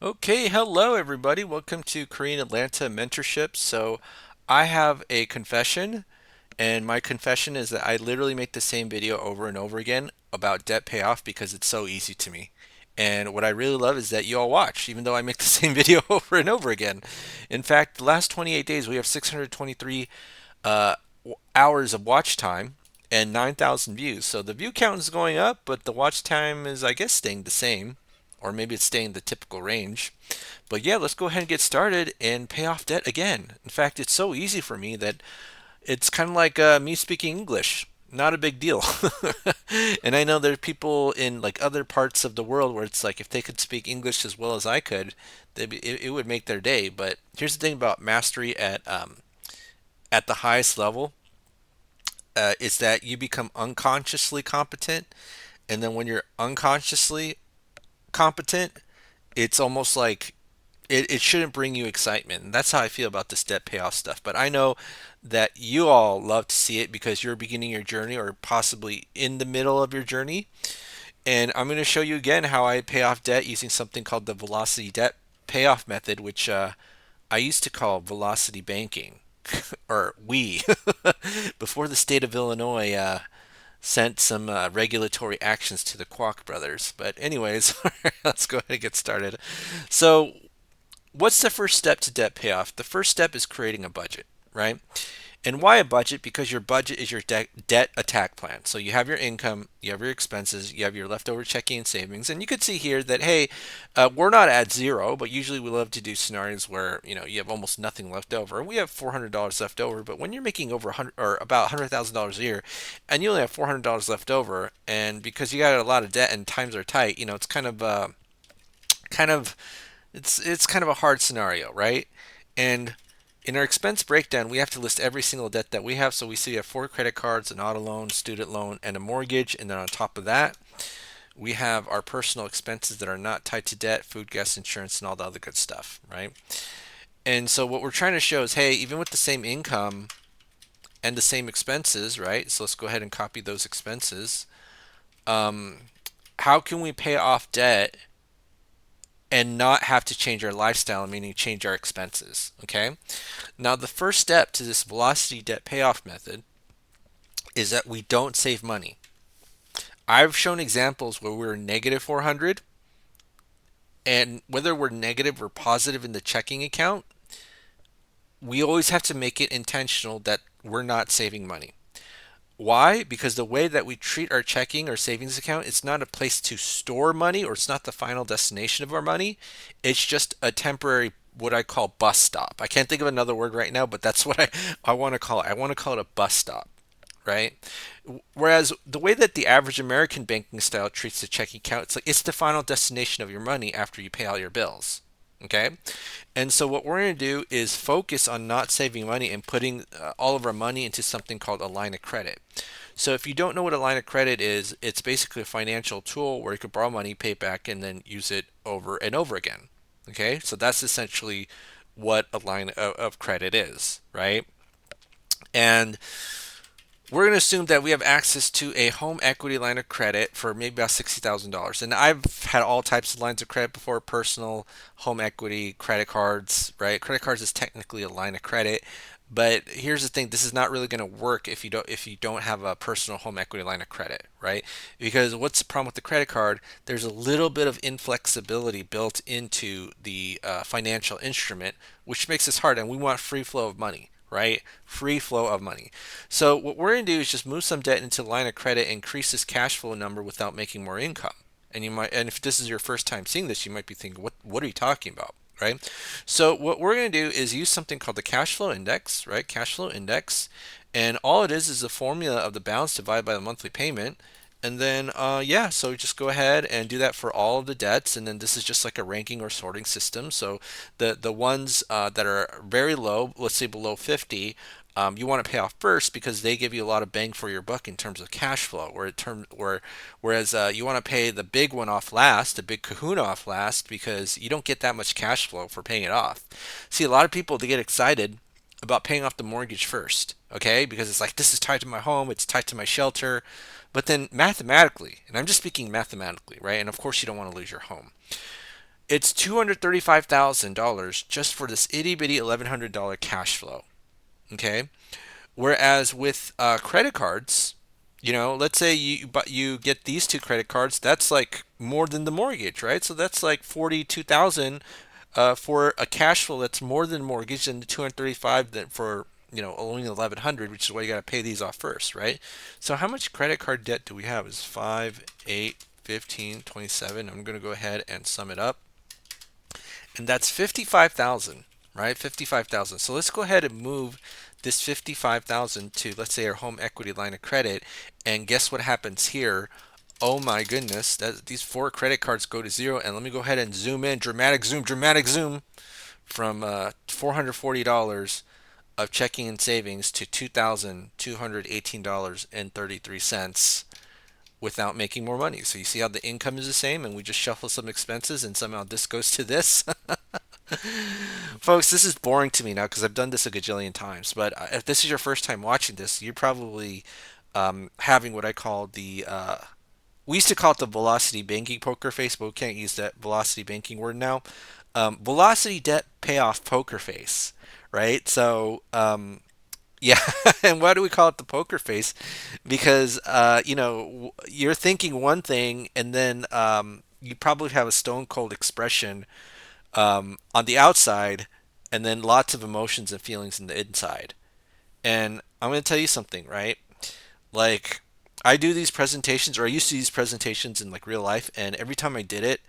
Okay, hello everybody. Welcome to Korean Atlanta Mentorship. So, I have a confession, and my confession is that I literally make the same video over and over again about debt payoff because it's so easy to me. And what I really love is that you all watch, even though I make the same video over and over again. In fact, the last 28 days we have 623 uh, hours of watch time and 9,000 views. So the view count is going up, but the watch time is, I guess, staying the same, or maybe it's staying the typical range. But yeah, let's go ahead and get started and pay off debt again. In fact, it's so easy for me that it's kind of like me speaking English. Not a big deal. And I know there are people in like other parts of the world where it's like if they could speak English as well as I could, it would make their day. But here's the thing about mastery at the highest level is that you become unconsciously competent, and then when you're unconsciously competent, it's almost like it shouldn't bring you excitement. And that's how I feel about this debt payoff stuff. But I know that you all love to see it because you're beginning your journey or possibly in the middle of your journey. And I'm going to show you again how I pay off debt using something called the velocity debt payoff method, which I used to call velocity banking, or we, before the state of Illinois sent some regulatory actions to the Kwok brothers. But anyways, let's go ahead and get started. So what's the first step to debt payoff? The first step is creating a budget, right? And why a budget? Because your budget is your debt attack plan. So you have your income, you have your expenses, you have your leftover checking and savings, and you could see here that hey, we're not at zero, but usually we love to do scenarios where you have almost nothing left over. We have $400 left over, but when you're making over 100 or about $100,000 a year, and you only have $400 left over, and because you got a lot of debt and times are tight, it's kind of it's kind of a hard scenario, right? And in our expense breakdown, we have to list every single debt that we have. So we see we have four credit cards, an auto loan, student loan, and a mortgage. And then on top of that, we have our personal expenses that are not tied to debt, food, gas, insurance, and all the other good stuff, right? And so what we're trying to show is, hey, even with the same income and the same expenses, right? So let's go ahead and copy those expenses. Um, how can we pay off debt and not have to change our lifestyle, meaning change our expenses? Okay. Now, the first step to this velocity debt payoff method is that we don't save money. I've shown examples where we're negative 400, and whether we're negative or positive in the checking account, we always have to make it intentional that we're not saving money. Why? Because the way that we treat our checking or savings account, it's not a place to store money, or it's not the final destination of our money. It's just a temporary, what I call bus stop. I can't think of another word right now, but that's what I want to call it. I want to call it a bus stop, right? Whereas the way that the average American banking style treats the checking account, it's like it's the final destination of your money after you pay all your bills. Okay. And so what we're going to do is focus on not saving money and putting all of our money into something called a line of credit. So if you don't know what a line of credit is, it's basically a financial tool where you can borrow money, pay it back, and then use it over and over again. Okay. So that's essentially what a line of credit is, right? And we're going to assume that we have access to a home equity line of credit for maybe about $60,000. And I've had all types of lines of credit before: personal, home equity, credit cards, right? Credit cards is technically a line of credit, but here's the thing: this is not really going to work if you don't have a personal home equity line of credit, right? Because what's the problem with the credit card? There's a little bit of inflexibility built into the financial instrument, which makes this hard, and we want free flow of money, right? Free flow of money. So what we're going to do is just move some debt into the line of credit, increase this cash flow number without making more income. And if this is your first time seeing this, you might be thinking, what are you talking about? Right? So what we're going to do is use something called the cash flow index, right? Cash flow index. And all it is the formula of the balance divided by the monthly payment. And then, yeah, so just go ahead and do that for all of the debts. And then this is just like a ranking or sorting system. So the ones that are very low, let's say below 50, you want to pay off first because they give you a lot of bang for your buck in terms of cash flow. Whereas you want to pay the big one off last, the big kahuna off last, because you don't get that much cash flow for paying it off. See, a lot of people, they get excited about paying off the mortgage first, okay? Because it's like, this is tied to my home, it's tied to my shelter. But then mathematically, and I'm just speaking mathematically, right? And of course, you don't want to lose your home. It's $235,000 just for this itty bitty $1,100 cash flow. Okay. Whereas with credit cards, let's say you get these two credit cards, that's like more than the mortgage, right? So that's like 42,000 for a cash flow that's more than mortgage, and the 235 that for only 1,100, which is why you got to pay these off first, right? So how much credit card debt do we have? Is 5, 8, 15, 27. I'm going to go ahead and sum it up, and that's 55,000, right? 55,000. So let's go ahead and move this 55,000 to, let's say, our home equity line of credit, and guess what happens here? Oh my goodness, these four credit cards go to zero. And let me go ahead and zoom in, dramatic zoom from $440 of checking and savings to $2,218.33 without making more money. So you see how the income is the same, and we just shuffle some expenses, and somehow this goes to this. Folks, this is boring to me now because I've done this a gajillion times. But if this is your first time watching this, you're probably having what I call we used to call it the velocity banking poker face, but we can't use that velocity banking word now. Velocity debt payoff poker face, right? So, yeah, and why do we call it the poker face? Because, you're thinking one thing, and then you probably have a stone cold expression on the outside, and then lots of emotions and feelings in the inside. And I'm going to tell you something, right? Like, I do these presentations, or I used to do these presentations in like real life, and every time I did it,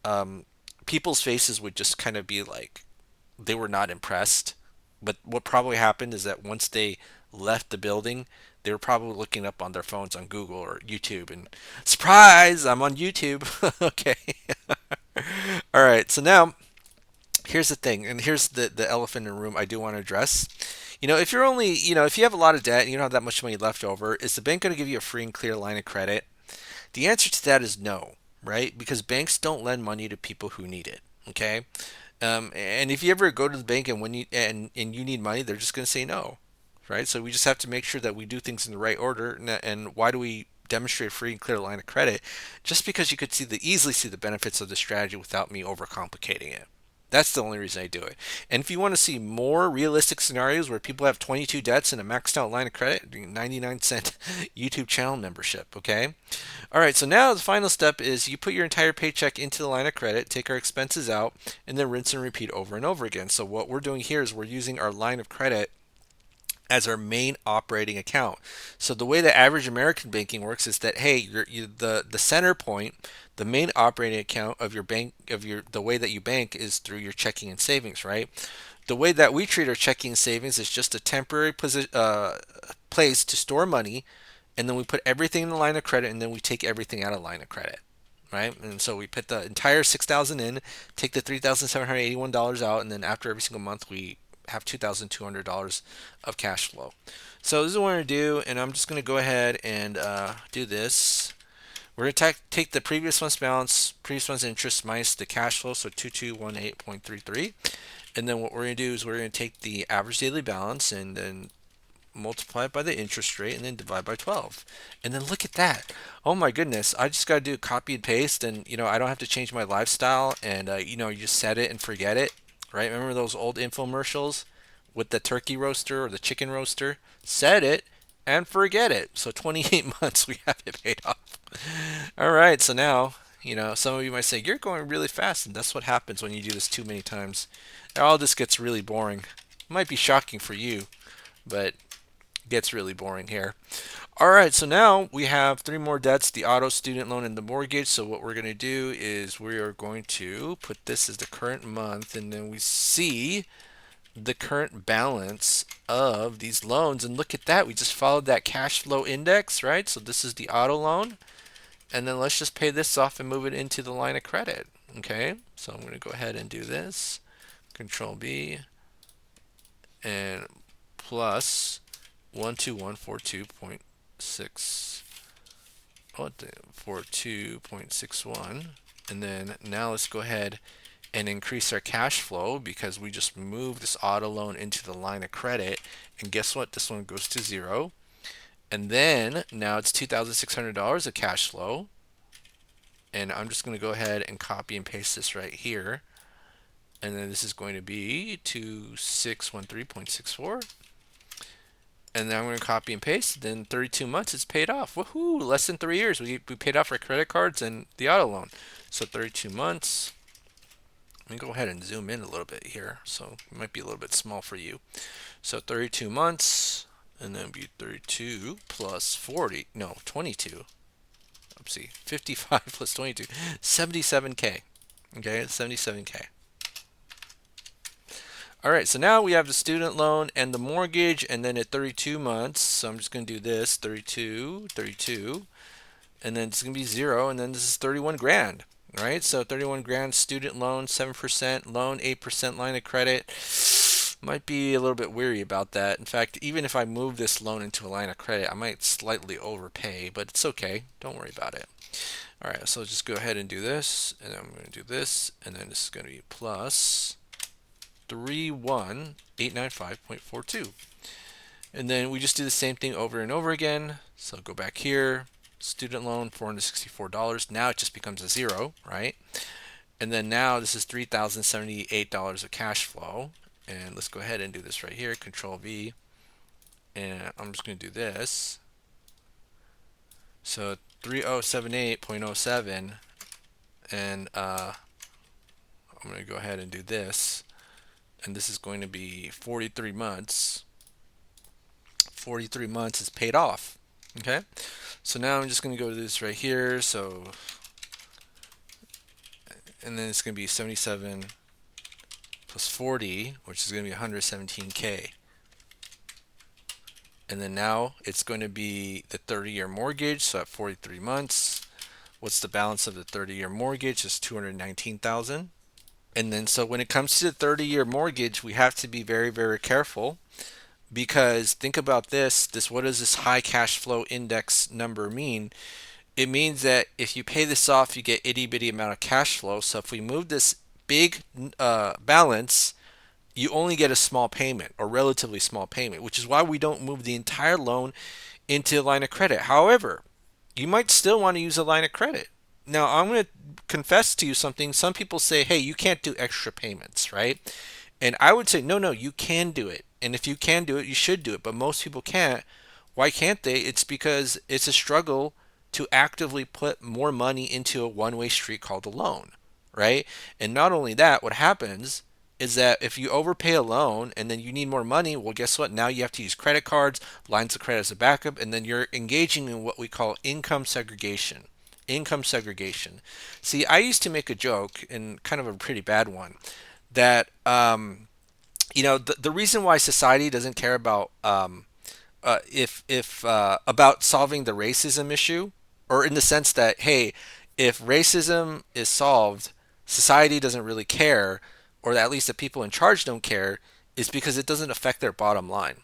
um, people's faces would just kind of be like they were not impressed. But what probably happened is that once they left the building, they were probably looking up on their phones on Google or YouTube, and surprise, I'm on YouTube. Okay. All right. So now here's the thing, and here's the elephant in the room I do want to address. If you're only, if you have a lot of debt and you don't have that much money left over, is the bank going to give you a free and clear line of credit? The answer to that is no, right? Because banks don't lend money to people who need it. Okay, and if you ever go to the bank and when and you need money, they're just going to say no, right? So we just have to make sure that we do things in the right order. And why do we demonstrate a free and clear line of credit? Just because you could easily see the benefits of the strategy without me overcomplicating it. That's the only reason I do it. And if you want to see more realistic scenarios where people have 22 debts and a maxed out line of credit, 99-cent YouTube channel membership, okay? All right, so now the final step is you put your entire paycheck into the line of credit, take our expenses out, and then rinse and repeat over and over again. So what we're doing here is we're using our line of credit as our main operating account. So the way the average American banking works is that, hey, the center point, the main operating account of your bank, the way that you bank is through your checking and savings, right? The way that we treat our checking and savings is just a temporary place to store money, and then we put everything in the line of credit, and then we take everything out of the line of credit, right? And so we put the entire 6,000 in, take the $3,781 out, and then after every single month we have $2,200 of cash flow. So this is what we're going to do, and I'm just going to go ahead and do this. We're going to take the previous month's balance, previous month's interest minus the cash flow, so 2218.33. And then what we're going to do is we're going to take the average daily balance and then multiply it by the interest rate and then divide by 12. And then look at that. Oh my goodness. I just got to do copy and paste, and I don't have to change my lifestyle, and you just set it and forget it, right? Remember those old infomercials with the turkey roaster or the chicken roaster? Set it and forget it. So 28 months we have it paid off. All right, so now, some of you might say, you're going really fast, and that's what happens when you do this too many times. All this gets really boring. It might be shocking for you, but gets really boring here. All right, so now we have three more debts, the auto, student loan, and the mortgage. So what we're going to do is we are going to put this as the current month, and then we see the current balance of these loans. And look at that, we just followed that cash flow index, right? So this is the auto loan, and then let's just pay this off and move it into the line of credit. Okay, so I'm going to go ahead and do this. Control B and plus 12142.6 42.61, and then now let's go ahead and increase our cash flow because we just moved this auto loan into the line of credit, and guess what, this one goes to zero. And then now it's $2,600 of cash flow, And I'm just going to go ahead and copy and paste this right here. And then this is going to be 2613.64. And then I'm going to copy and paste. Then 32 months, it's paid off. Woohoo! Less than 3 years. We paid off our credit cards and the auto loan. So 32 months. Let me go ahead and zoom in a little bit here. So it might be a little bit small for you. So 32 months, and then be 32 plus 40. No, 22. Oopsie. 55 plus 22. 77K. Okay, 77K. All right, so now we have the student loan and the mortgage, and then at 32 months, so I'm just going to do this, 32, 32, and then it's going to be 0, and then this is 31 grand, right? So 31 grand student loan, 7% loan, 8% line of credit. Might be a little bit weary about that. In fact, even if I move this loan into a line of credit, I might slightly overpay, but it's okay. Don't worry about it. All right, so just go ahead and do this, and then I'm going to do this, and then this is going to be plus 31895.42. And then we just do the same thing over and over again. So go back here, student loan $464. Now it just becomes a 0, right? And then now this is $3,078 of cash flow. And let's go ahead and do this right here, Control V. And I'm just going to do this. So 3078.07, and I'm going to go ahead and do this. And this is going to be 43 months. 43 months is paid off. Okay, so now I'm just going to go to this right here. So, and then it's going to be 77 plus 40, which is going to be 117K. And then now it's going to be the 30-year mortgage. So at 43 months, what's the balance of the 30-year mortgage? Is 219,000. And then so when it comes to the 30-year mortgage, we have to be very, very careful, because think about this. What does this high cash flow index number mean? It means that if you pay this off, you get itty bitty amount of cash flow. So if we move this big balance, you only get a small payment, or relatively small payment, which is why we don't move the entire loan into a line of credit. However, you might still want to use a line of credit. Now, I'm going to confess to you something. Some people say, hey, you can't do extra payments, right? And I would say, no, you can do it. And if you can do it, you should do it. But most people can't. Why can't they? It's because it's a struggle to actively put more money into a one-way street called a loan, right? And not only that, what happens is that if you overpay a loan and then you need more money, well, guess what? Now you have to use credit cards, lines of credit as a backup, and then you're engaging in what we call income segregation. Income segregation. See, I used to make a joke, and kind of a pretty bad one, that the reason why society doesn't care about if about solving the racism issue, or in the sense that, hey, if racism is solved, society doesn't really care, or at least the people in charge don't care, is because it doesn't affect their bottom line.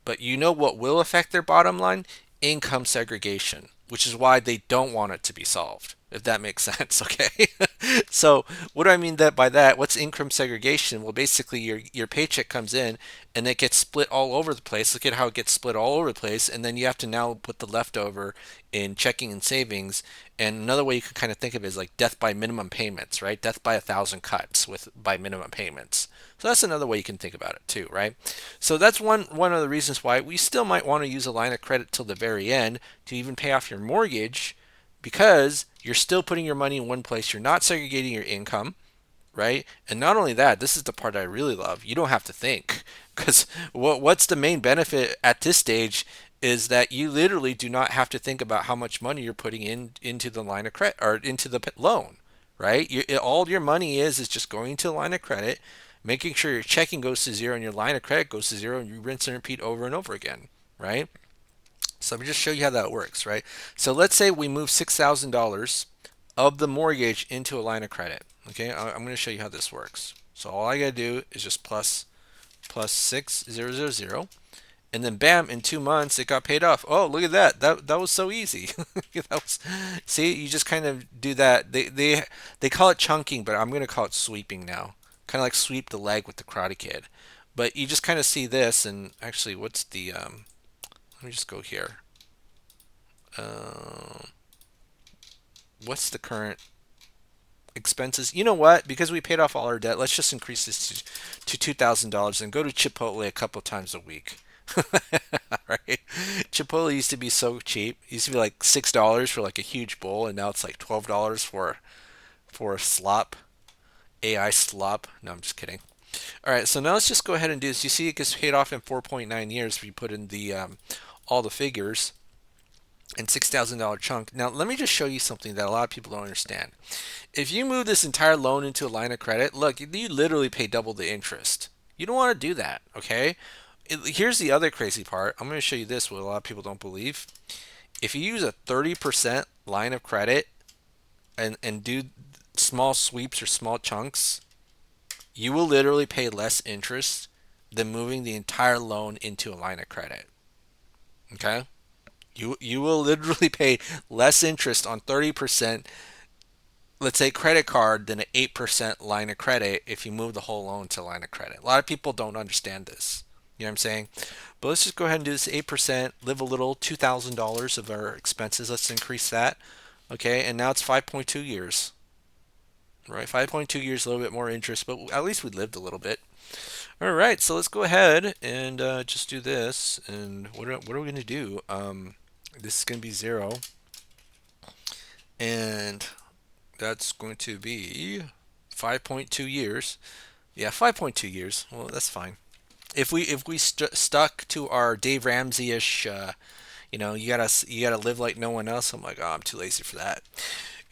But you know what will affect their bottom line? Income segregation, which is why they don't want it to be solved, if that makes sense. Okay. So what do I mean that by that? What's income segregation? Well, basically your paycheck comes in and it gets split all over the place. Look at how it gets split all over the place, and then you have to now put the leftover in checking and savings. And another way you can kind of think of it is like death by minimum payments, right? Death by 1,000 cuts with by minimum payments. So that's another way you can think about it too, right? So that's one of the reasons why we still might want to use a line of credit till the very end to even pay off your mortgage, because you're still putting your money in one place. You're not segregating your income, right? And not only that, this is the part I really love. You don't have to think, because what's the main benefit at this stage is that you literally do not have to think about how much money you're putting into the line of credit or into the loan, right? All your money is just going to the line of credit, making sure your checking goes to 0 and your line of credit goes to 0, and you rinse and repeat over and over again, right? So let me just show you how that works, right? So let's say we move $6,000 of the mortgage into a line of credit. Okay, I'm going to show you how this works. So all I got to do is just plus 6,000, and then bam, in 2 months it got paid off. Oh, look at that! That was so easy. See, you just kind of do that. They call it chunking, but I'm going to call it sweeping now. Kind of like sweep the leg with the Karate Kid. But you just kind of see this, and actually, what's the let me just go here. What's the current? expenses. You know what? Because we paid off all our debt, let's just increase this to $2,000 and go to Chipotle a couple times a week. Right? Chipotle used to be so cheap. It used to be like $6 for like a huge bowl, and now it's like $12 for a slop, AI slop. No, I'm just kidding. All right, so now let's just go ahead and do this. You see, it gets paid off in 4.9 years if you put in the all the figures and $6,000 chunk. Now, let me just show you something that a lot of people don't understand. If you move this entire loan into a line of credit, look, you literally pay double the interest. You don't want to do that, okay? Here's the other crazy part. I'm going to show you this, what a lot of people don't believe. If you use a 30% line of credit and do small sweeps or small chunks, you will literally pay less interest than moving the entire loan into a line of credit. Okay? You will literally pay less interest on 30%, let's say credit card, than an 8% line of credit if you move the whole loan to line of credit. A lot of people don't understand this. You know what I'm saying? But let's just go ahead and do this 8%, live a little, $2,000 of our expenses. Let's increase that. Okay, and now it's 5.2 years. Right? 5.2 years, a little bit more interest, but at least we lived a little bit. All right, so let's go ahead and just do this. And what are we going to do? This is going to be 0. And that's going to be 5.2 years. Yeah, 5.2 years. Well, that's fine. If we stuck to our Dave Ramsey-ish, you gotta live like no one else. I'm like, oh, I'm too lazy for that.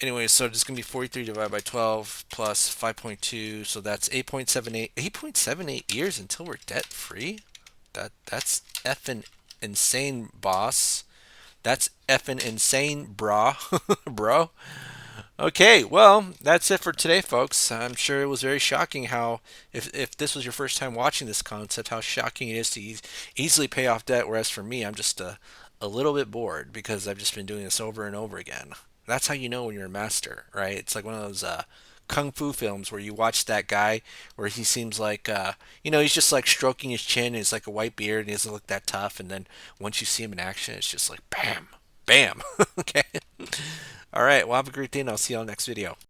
Anyway, so it's gonna be 43 divided by 12 plus 5.2, so that's 8.78. 8.78 years until we're debt free. That's effing insane, boss. That's effing insane, brah, bro. Okay, well, that's it for today, folks. I'm sure it was very shocking how, if this was your first time watching this concept, how shocking it is to easily pay off debt, whereas for me, I'm just a little bit bored because I've just been doing this over and over again. That's how you know when you're a master, right? It's like one of those kung fu films where you watch that guy where he seems like, he's just like stroking his chin and it's like a white beard and he doesn't look that tough. And then once you see him in action, it's just like bam, bam. Okay. All right. Well, have a great day and I'll see you on the next video.